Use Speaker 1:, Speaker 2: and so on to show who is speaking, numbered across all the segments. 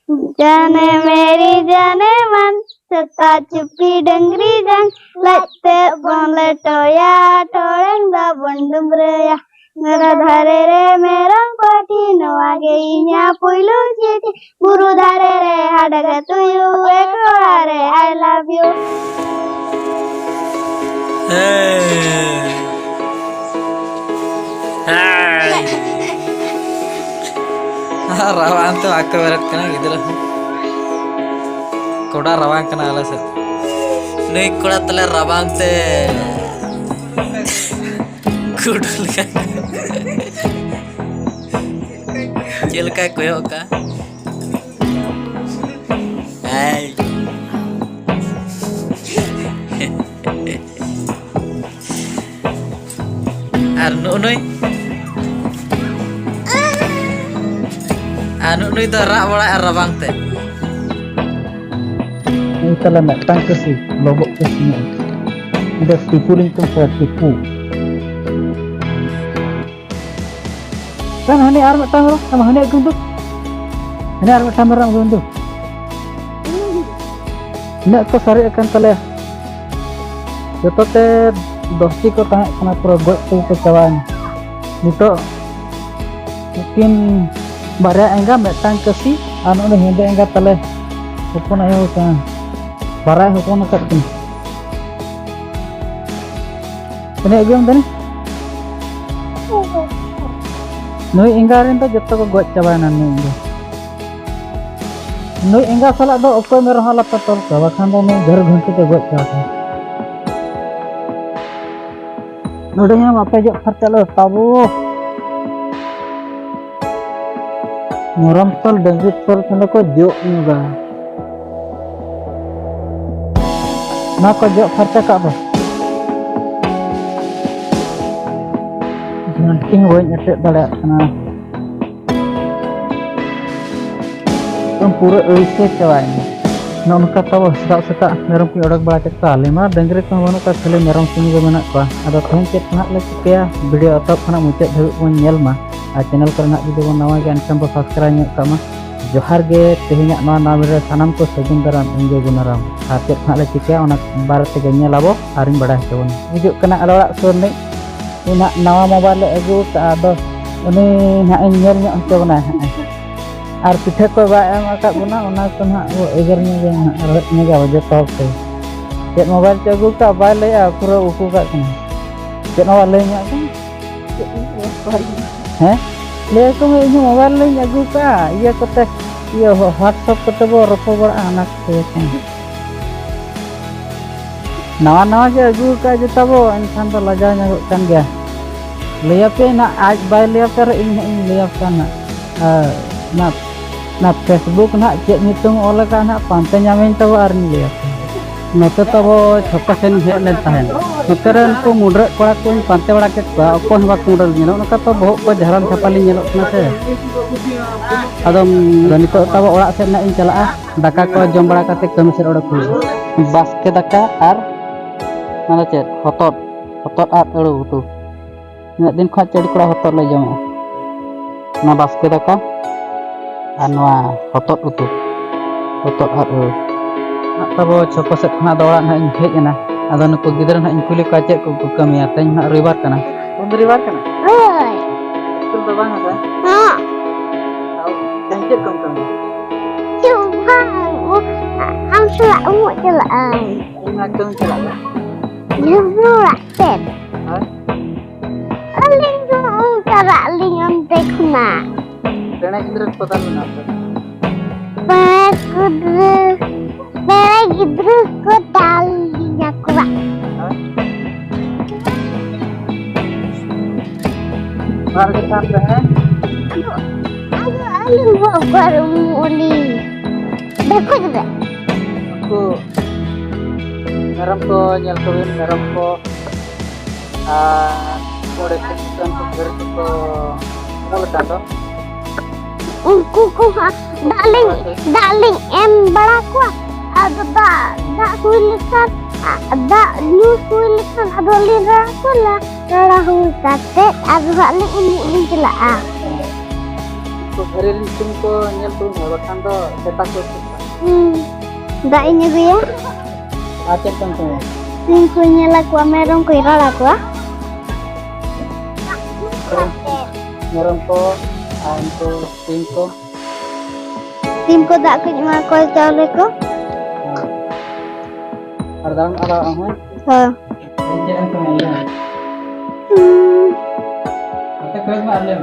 Speaker 1: जाने मेरी जाने मन सता चुपी डंगरी जंग लगते बोले टोया टोरंग दा बंडुमरेया मेरा धारे रे मेरा पाटी नवागे इन्या पुइलू चीटी बुरु धारे रे हाडगा तुयु एक रे I love you
Speaker 2: rawang tuh aku berat kena gitu loh. Koda rawang kena alas. Nih koda tele rawang teh. Kudul kan. Cil kayak koyok ka. Hai. Arnu nuy. Anu nuy tuh rak bola rawang teh.
Speaker 3: Ito lang tang kasi lobok kasi niya. Ida tipuling kang sa tipu. Kan hani arma tang ro sama hani agundu. Hani arma tamar agundu. Nak ko sari akan tale. Joto te dosti ko tang kana pura gok ko kawan. Nito mungkin barya enggak metang kasi anu ne hende enggak tale. Hukun ayo kan. Baraya hukun kat kan. Ini agam tani. Noi enggarin ta jotto ko goj cabanan ni. Noi engga salak do okoy mero halat tol ka bakhan do noi घर घंटे te goj cabana. Nodenya apa jok fartalo tabu. Moram tol dangit tol kana ko jok nuga. Na ko jok farta ka ba. Nanti gue nyetek balik sana. Pura uise cawain. Nom kata wah setak merong pi odak bala cekta lima dengri ko manu ka khale merong sini ge menak ko. Ada thong cek nak le kya video atop kana mucet dhewe mon nyel ma. A channel ko nak video nawa ge ankam ba subscribe nyok kama. Johar ge tehnya na namre sanam ko sagun daram enjoy gunaram. Atet nak le kya onak barat ge nyel abo aring bada cewon. Hijuk kena ala sur ni. Nak nawa mobile agu ka ado ini nak nyel nyok cewona. Ar pitha ko ba em akak guna ona ko na egernya ge retnya ge waje top te jet mobile te agu ka ba le a pura uku ka kan jet nawa le nya kan le ko me ini mobile le agu ka iya ko te iya WhatsApp ko te bo ropo bar anak te kan nawa ge agu ka jeta bo insan to laja nya kan ge le pe na aj ba le per in le kan na Facebook nak cek ngitung oleh kan nak pantai nyamin tahu arni lihat. Nota tahu chokas ini hek len tahan. Noteran ko mudra kola ko pantai wala ket ba ko hwa mudra ni no ka to boh ko jaran sapali nyelok na se. Adom ganito tahu orak set nak in chala daka ko jom bala kate kami ser orak ku. Bas ke daka ar mana cek hotot ar elu tu. Nak din kha cedi kora hotot le jom. Na bas ke daka anwa hotot utuh hotot adu nak tabo chopo set na doran ha in hej na ado nuko gidran ha in kuli ka cek ko kami ateng na ribar kana oi betul do bang apa dan cek kom kami
Speaker 1: coba am sula umuk celaan
Speaker 3: ngakung celak
Speaker 1: justru raket aling tu cara aling am tekuna
Speaker 3: Rena Indra total menapa?
Speaker 1: Mereka Idrus total nyakwa.
Speaker 3: Harga sampai
Speaker 1: Aduh, baru muli. Dekut juga.
Speaker 3: Aku meram ko nyal kawin meram ko kode kesan ko berito ko mula tato.
Speaker 1: Unku darling em bala kuah ada dak sulisan dak new sulisan ada lira kula rahu katet ada ni ini celaa
Speaker 3: nuku hari tum ko nyel tu na bakan do setak ko
Speaker 1: Dak ini gue ya.
Speaker 3: acet kan tu
Speaker 1: Singkunya laku merong kuira laku ah.
Speaker 3: nyorong ko anto tingko
Speaker 1: Timku tak kunya kau cale ko.
Speaker 3: ardang ala ahun
Speaker 1: Ha.
Speaker 3: Jangan kemana. Kita kerja mana?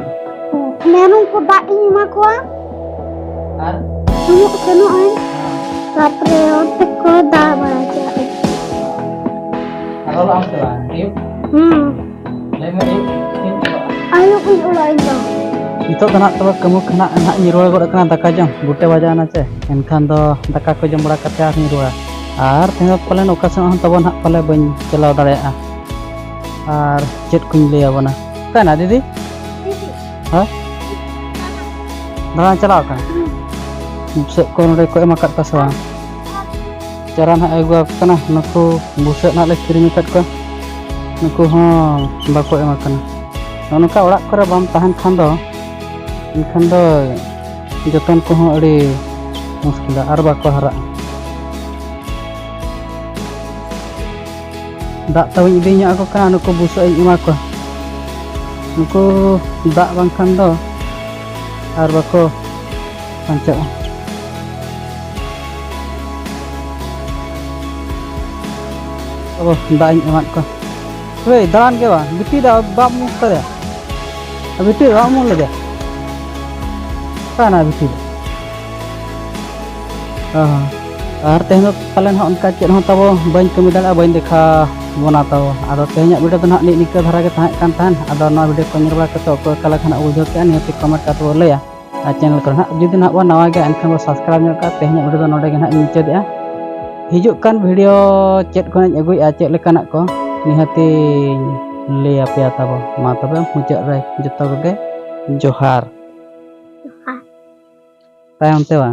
Speaker 1: Merong ku dak ini maku ah.
Speaker 3: Ar?
Speaker 1: Kamu kena an. Kapre otak ko dah baca.
Speaker 3: Kalau am tu lah. Iu. Lema iu.
Speaker 1: Ayo pun ulai dong.
Speaker 3: Itu kena tahu kamu kena nak nyirol gak kena daka jam. Bute wajan aja. Enkan do daka ko jam bera kata nyirol. Ar tengok palen okasan han tabon hak pale bañ celaw dareya. Ar chet kuñ lay abona. Kana didi? Ha? Dalan celaw kan? Busuk ko nore ko emakat ka sawa. Cara nak agu kana nuku busuk nak le kirim kat ko. Nuku hon bako emakan. Nuka orak kore bam tahan khan do. Enkan do joton ko hon adi muskil ar bako harak. Dak tahu idenya aku kan nuku busuk ima ko. Nuku dak bangkan do ar bako pancak. Oh, dak imat ko. Wei, dalan ke ba? Biti da bab mu kare. Biti bab mu lage. Kana biti. Ar tehno palen ha onka chet ho tabo bañ kami dala bañ dekha bona tabo ado tehnya video to nak nikah dhara ke tahan kan tahan ado na video ko nyirba ka to ko kala khana ujho ke ani comment ka to le ya channel ko na judi nak wa nawa ge enkan bo subscribe nyok ka tehnya video to node ge nak muncad ya hijuk kan video chet ko nang agui a chet lekanak ko nihati le apya tabo ma tabe muncad re joto ge johar tayam te ba